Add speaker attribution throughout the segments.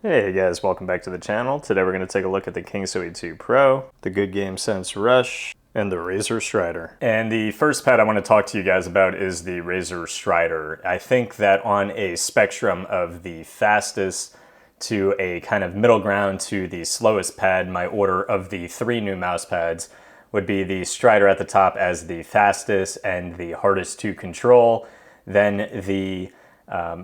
Speaker 1: Hey guys, welcome back to the channel. Today we're going to take a look at the Qingsui 2 Pro, the good Gamesense Rush, and the Razer Strider. And the first pad I want to talk to you guys about is the Razer Strider. I think that on a spectrum of the fastest to a kind of middle ground to the slowest pad, my order of the three new mouse pads would be the Strider at the top as the fastest and the hardest to control, then the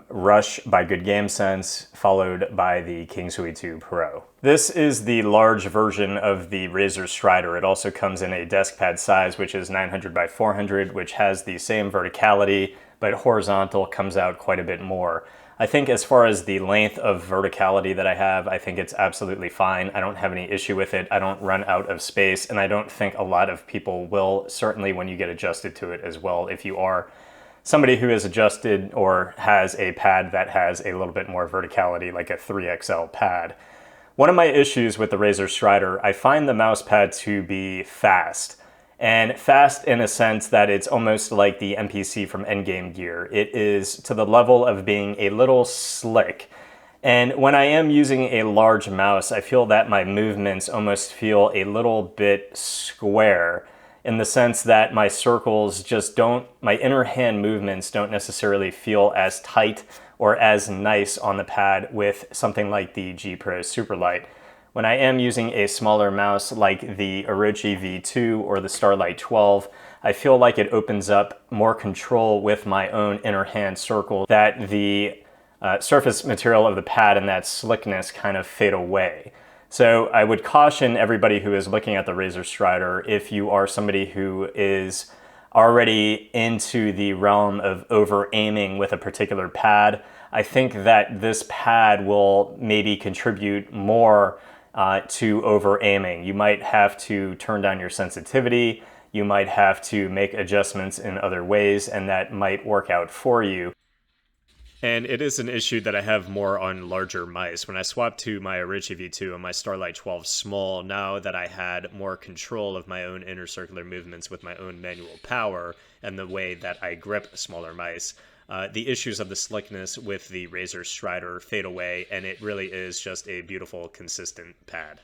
Speaker 1: Rush by Good Gamesense, followed by the Qingsui 2 Pro. This is the large version of the Razer Strider. It also comes in a desk pad size, which is 900 by 400, which has the same verticality, but horizontal comes out quite a bit more. I think as far as the length of verticality that I have, I think it's absolutely fine. I don't have any issue with it. I don't run out of space, and I don't think a lot of people will, certainly when you get adjusted to it as well. If you are somebody who is adjusted or has a pad that has a little bit more verticality, like a 3XL pad. One of my issues with the Razer Strider, I find the mouse pad to be fast. And fast in a sense that it's almost like the MPC from Endgame Gear. It is to the level of being a little slick. And when I am using a large mouse, I feel that my movements almost feel a little bit square, in the sense that my circles just don't, my inner hand movements don't necessarily feel as tight or as nice on the pad with something like the G Pro Superlight. When I am using a smaller mouse like the Orochi V2 or the Starlight 12, I feel like it opens up more control with my own inner hand circle, that the surface material of the pad and that slickness kind of fade away. So I would caution everybody who is looking at the Razer Strider, if you are somebody who is already into the realm of over-aiming with a particular pad, I think that this pad will maybe contribute more to over-aiming. You might have to turn down your sensitivity, you might have to make adjustments in other ways, and that might work out for you. And it is an issue that I have more on larger mice. When I swapped to my Orochi V2 and my Starlight 12 small, now that I had more control of my own inner circular movements with my own manual power and the way that I grip smaller mice, the issues of the slickness with the Razer Strider fade away, and it really is just a beautiful, consistent pad.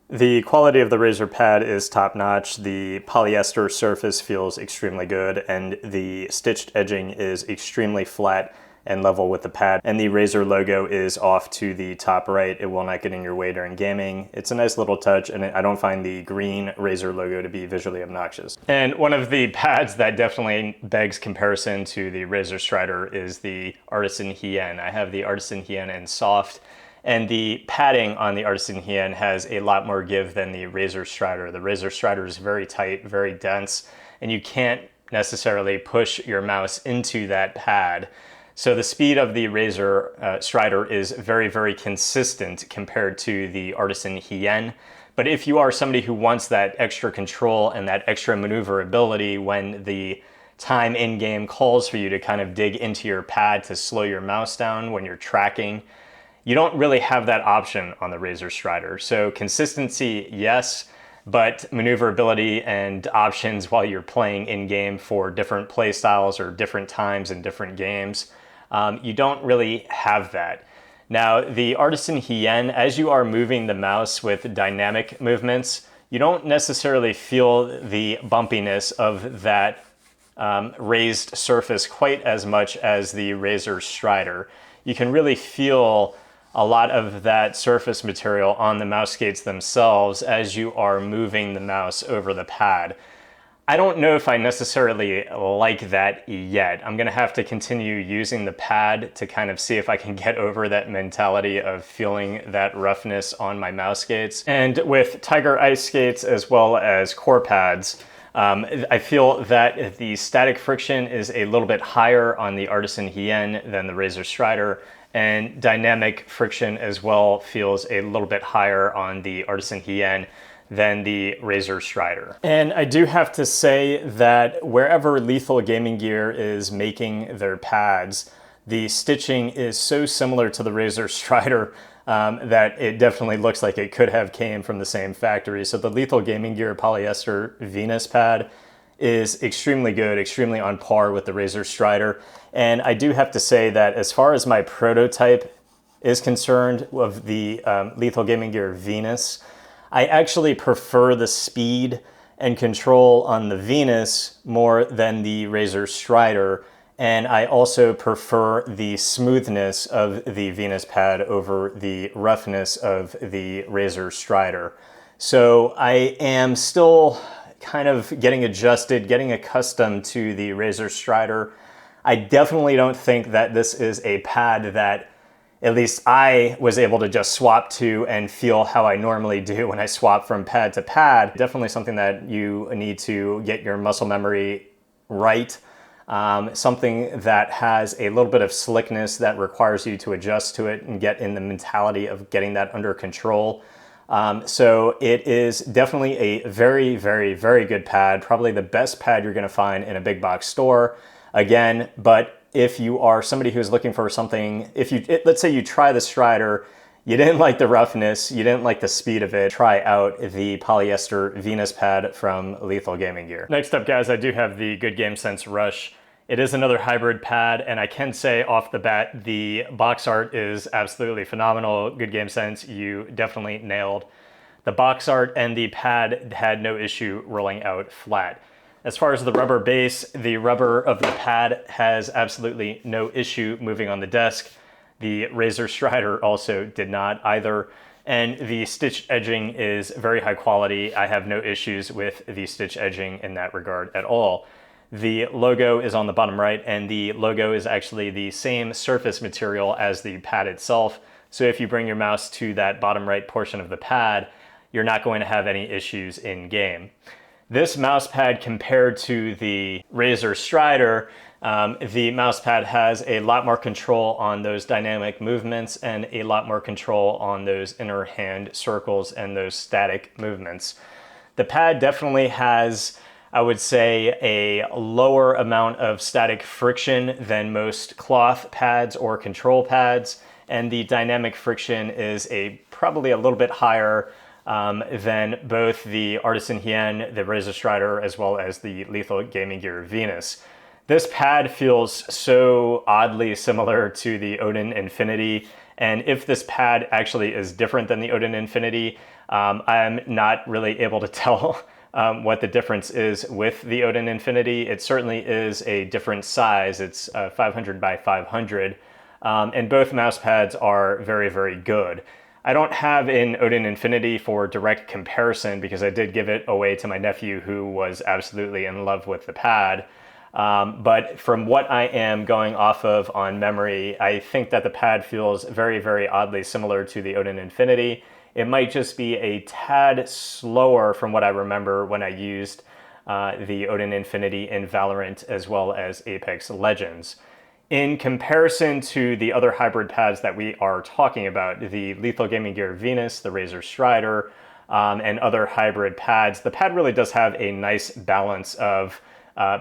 Speaker 1: The quality of the Razer pad is top-notch. The polyester surface feels extremely good, and the stitched edging is extremely flat and level with the pad. And the Razer logo is off to the top right. It will not get in your way during gaming. It's a nice little touch, and I don't find the green Razer logo to be visually obnoxious. And one of the pads that definitely begs comparison to the Razer Strider is the Artisan Hien. I have the Artisan Hien in soft, and the padding on the Artisan Hien has a lot more give than the Razer Strider. The Razer Strider is very tight, very dense, and you can't necessarily push your mouse into that pad. So the speed of the Razer Strider is very, very consistent compared to the Artisan Hien. But if you are somebody who wants that extra control and that extra maneuverability when the time in-game calls for you to kind of dig into your pad to slow your mouse down when you're tracking, you don't really have that option on the Razer Strider. So consistency, yes, but maneuverability and options while you're playing in-game for different play styles or different times in different games, you don't really have that. Now, the Artisan Hien, as you are moving the mouse with dynamic movements, you don't necessarily feel the bumpiness of that raised surface quite as much as the Razer Strider. You can really feel a lot of that surface material on the mouse skates themselves as you are moving the mouse over the pad. I don't know if I necessarily like that yet. I'm gonna have to continue using the pad to kind of see if I can get over that mentality of feeling that roughness on my mouse skates. And with Tiger Ice skates as well as core pads, I feel that the static friction is a little bit higher on the Artisan Hien than the Razer Strider, and dynamic friction as well feels a little bit higher on the Artisan Hien than the Razer Strider. And I do have to say that wherever Lethal Gaming Gear is making their pads, the stitching is so similar to the Razer Strider that it definitely looks like it could have came from the same factory. So the Lethal Gaming Gear polyester Venus pad is extremely good, extremely on par with the Razer Strider. And I do have to say that as far as my prototype is concerned of the Lethal Gaming Gear Venus, I actually prefer the speed and control on the Venus more than the Razer Strider. And I also prefer the smoothness of the Venus pad over the roughness of the Razer Strider. So I am still kind of getting adjusted, getting accustomed to the Razer Strider. I definitely don't think that this is a pad that at least I was able to just swap to and feel how I normally do when I swap from pad to pad. Definitely something that you need to get your muscle memory right. Something that has a little bit of slickness that requires you to adjust to it and get in the mentality of getting that under control. So it is definitely a very, very, very good pad. Probably the best pad you're going to find in a big box store. Again, but if you are somebody who's looking for something, let's say you try the Strider, you didn't like the roughness, you didn't like the speed of it, try out the polyester Venus pad from Lethal Gaming Gear. Next up, guys, I do have the Good Gamesense Rush. It is another hybrid pad, and I can say off the bat, the box art is absolutely phenomenal. Good Gamesense, you definitely nailed the box art, and the pad had no issue rolling out flat. As far as the rubber base, the rubber of the pad has absolutely no issue moving on the desk. The Razer Strider also did not either. And the stitch edging is very high quality. I have no issues with the stitch edging in that regard at all. The logo is on the bottom right, and the logo is actually the same surface material as the pad itself. So if you bring your mouse to that bottom right portion of the pad, you're not going to have any issues in game. This mouse pad compared to the Razer Strider, the mouse pad has a lot more control on those dynamic movements and a lot more control on those inner hand circles and those static movements. The pad definitely has, I would say, a lower amount of static friction than most cloth pads or control pads, and the dynamic friction is probably a little bit higher than both the Artisan Hien, the Razer Strider, as well as the Lethal Gaming Gear Venus. This pad feels so oddly similar to the Odin Infinity, and if this pad actually is different than the Odin Infinity, I'm not really able to tell what the difference is with the Odin Infinity. It certainly is a different size. It's 500 by 500, and both mouse pads are very, very good. I don't have an Odin Infinity for direct comparison because I did give it away to my nephew who was absolutely in love with the pad. But from what I am going off of on memory, I think that the pad feels very, very oddly similar to the Odin Infinity. It might just be a tad slower from what I remember when I used the Odin Infinity in Valorant as well as Apex Legends. In comparison to the other hybrid pads that we are talking about, the Lethal Gaming Gear Venus, the Razer Strider, and other hybrid pads, the pad really does have a nice balance of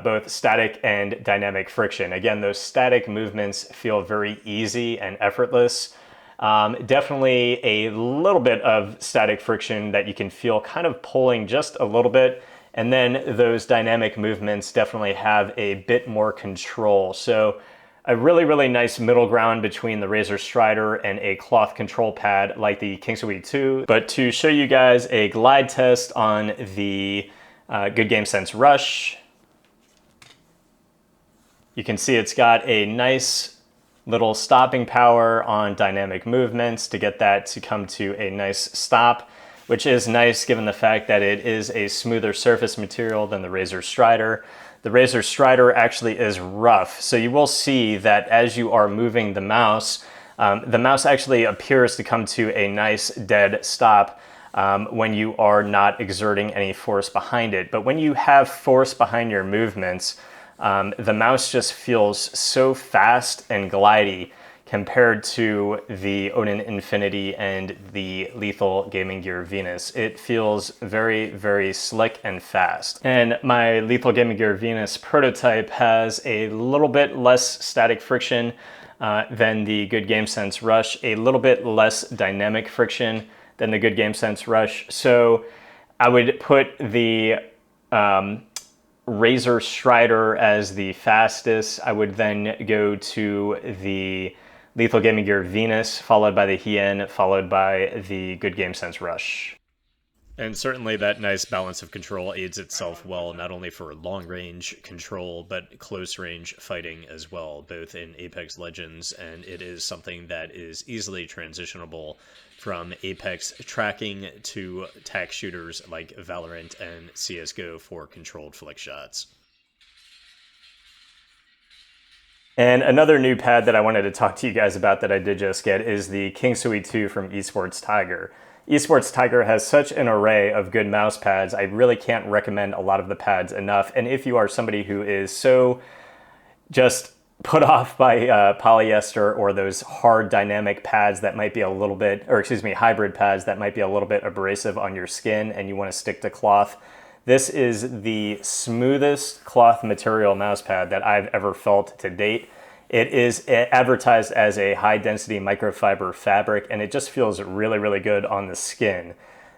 Speaker 1: both static and dynamic friction. Again, those static movements feel very easy and effortless. Definitely a little bit of static friction that you can feel kind of pulling just a little bit. And then those dynamic movements definitely have a bit more control. So a really, really nice middle ground between the Razer Strider and a cloth control pad like the Qingsui 2. But to show you guys a glide test on the Good Gamesense Rush, you can see it's got a nice little stopping power on dynamic movements to get that to come to a nice stop, which is nice given the fact that it is a smoother surface material than the Razer Strider. The Razer Strider actually is rough, so you will see that as you are moving the mouse actually appears to come to a nice dead stop when you are not exerting any force behind it. But when you have force behind your movements, the mouse just feels so fast and glidey compared to the Odin Infinity and the Lethal Gaming Gear Venus. It feels very, very slick and fast. And my Lethal Gaming Gear Venus prototype has a little bit less static friction than the Good Gamesense Rush, a little bit less dynamic friction than the Good Gamesense Rush. So I would put the Razer Strider as the fastest. I would then go to the Lethal Gaming Gear Venus, followed by the Hien, followed by the good Gamesense Rush. And certainly that nice balance of control aids itself well, not only for long-range control, but close-range fighting as well, both in Apex Legends, and it is something that is easily transitionable from Apex tracking to tac shooters like Valorant and CSGO for controlled flick shots. And another new pad that I wanted to talk to you guys about that I did just get is the Qingsui 2 from Esports Tiger. Esports Tiger has such an array of good mouse pads. I really can't recommend a lot of the pads enough. And if you are somebody who is so just put off by polyester or those hard dynamic pads that might be a little bit, or excuse me, hybrid pads that might be a little bit abrasive on your skin and you want to stick to cloth, this is the smoothest cloth material mouse pad that I've ever felt to date. It is advertised as a high-density microfiber fabric, and it just feels really, really good on the skin.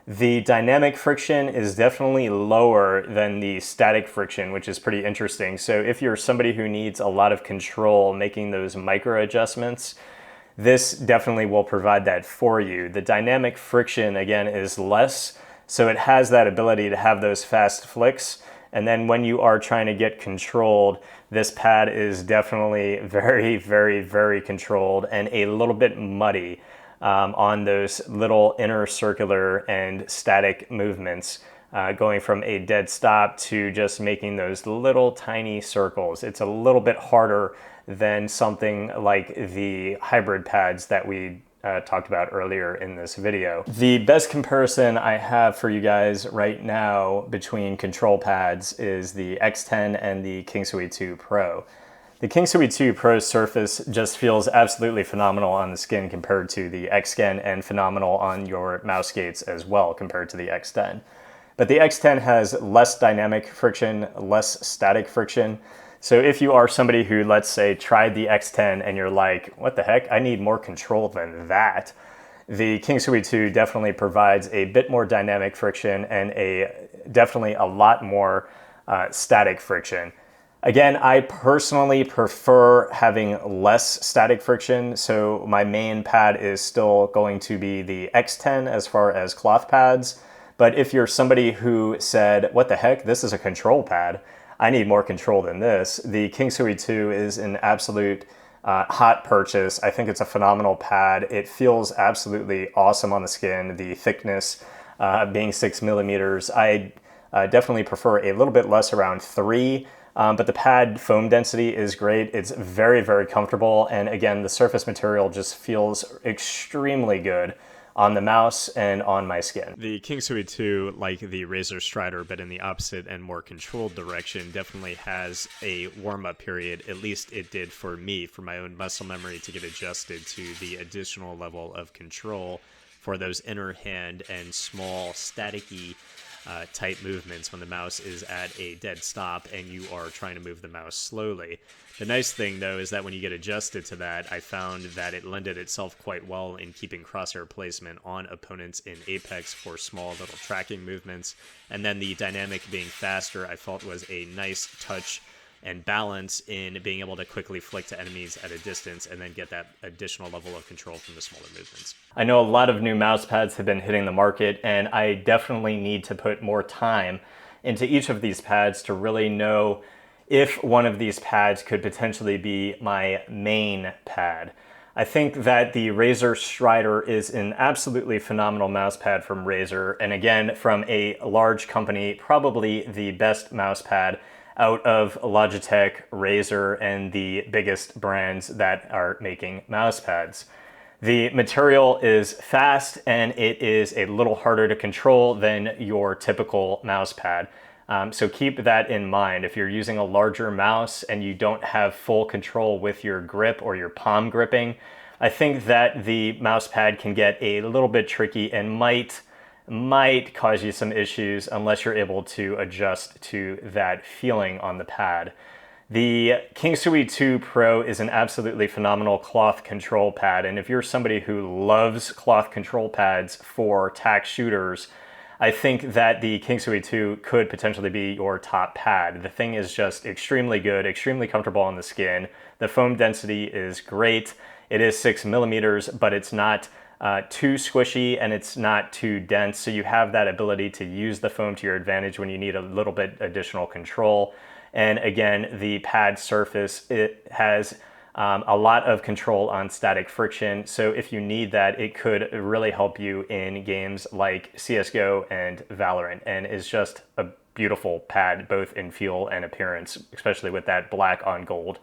Speaker 1: The dynamic friction is definitely lower than the static friction, which is pretty interesting. So if you're somebody who needs a lot of control making those micro adjustments, this definitely will provide that for you. The dynamic friction, again, is less, so it has that ability to have those fast flicks. And then when you are trying to get controlled, this pad is definitely very, very, very controlled and a little bit muddy on those little inner circular and static movements, going from a dead stop to just making those little tiny circles. It's a little bit harder than something like the hybrid pads that we talked about earlier in this video. The best comparison I have for you guys right now between control pads is the XTEN and the Qingsui 2 Pro. The Qingsui 2 Pro surface just feels absolutely phenomenal on the skin compared to the XTEN, and phenomenal on your mouse gates as well compared to the XTEN. But the XTEN has less dynamic friction, less static friction. So if you are somebody who, let's say, tried the XTEN and you're like, what the heck, I need more control than that, the Qingsui 2 definitely provides a bit more dynamic friction and definitely a lot more static friction. Again, I personally prefer having less static friction, so my main pad is still going to be the XTEN as far as cloth pads. But if you're somebody who said, what the heck, this is a control pad, I need more control than this, the Qingsui 2 is an absolute hot purchase. I think it's a phenomenal pad. It feels absolutely awesome on the skin. The thickness being 6 millimeters. I definitely prefer a little bit less, around 3, but the pad foam density is great. It's very, very comfortable. And again, the surface material just feels extremely good on the mouse and on my skin. The Qingsui 2, like the Razer Strider, but in the opposite and more controlled direction, definitely has a warm-up period. At least it did for me, for my own muscle memory to get adjusted to the additional level of control for those inner hand and small staticky type movements when the mouse is at a dead stop and you are trying to move the mouse slowly. The nice thing, though, is that when you get adjusted to that, I found that it lended itself quite well in keeping crosshair placement on opponents in Apex for small little tracking movements. And then the dynamic being faster, I felt was a nice touch and balance in being able to quickly flick to enemies at a distance and then get that additional level of control from the smaller movements. I know a lot of new mouse pads have been hitting the market, and I definitely need to put more time into each of these pads to really know if one of these pads could potentially be my main pad. I think that the Razer Strider is an absolutely phenomenal mouse pad from Razer, and again, from a large company, probably the best mouse pad out of Logitech, Razer, and the biggest brands that are making mouse pads. The material is fast and it is a little harder to control than your typical mouse pad. So keep that in mind. If you're using a larger mouse and you don't have full control with your grip or your palm gripping, I think that the mouse pad can get a little bit tricky and might cause you some issues unless you're able to adjust to that feeling on the pad. The Qingsui 2 Pro is an absolutely phenomenal cloth control pad, and if you're somebody who loves cloth control pads for tac shooters, I think that the Qingsui 2 could potentially be your top pad. The thing is just extremely good, extremely comfortable on the skin. The foam density is great. It is 6mm, but it's not too squishy and it's not too dense. So you have that ability to use the foam to your advantage when you need a little bit additional control. And again, the pad surface, it has a lot of control on static friction. So if you need that, it could really help you in games like CSGO and Valorant, and is just a beautiful pad, both in feel and appearance, especially with that black on gold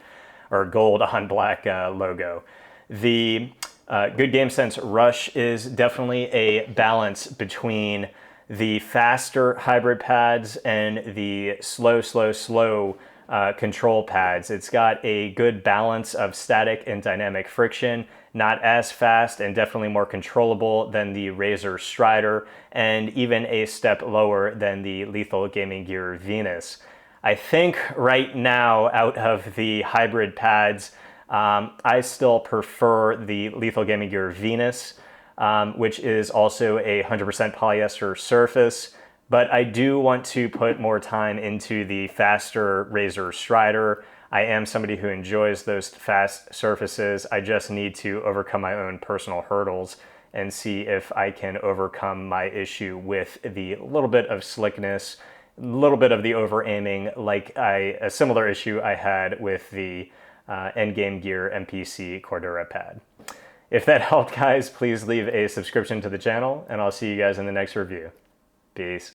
Speaker 1: or gold on black logo. The Good Gamesense Rush is definitely a balance between the faster hybrid pads and the slow control pads. It's got a good balance of static and dynamic friction, not as fast and definitely more controllable than the Razer Strider, and even a step lower than the Lethal Gaming Gear Venus. I think right now, out of the hybrid pads, I still prefer the Lethal Gaming Gear Venus, which is also a 100% polyester surface. But I do want to put more time into the faster Razer Strider. I am somebody who enjoys those fast surfaces. I just need to overcome my own personal hurdles and see if I can overcome my issue with the little bit of slickness, a little bit of the over-aiming, like a similar issue I had with the Endgame Gear MPC Cordura pad. If that helped, guys, please leave a subscription to the channel, and I'll see you guys in the next review. Peace.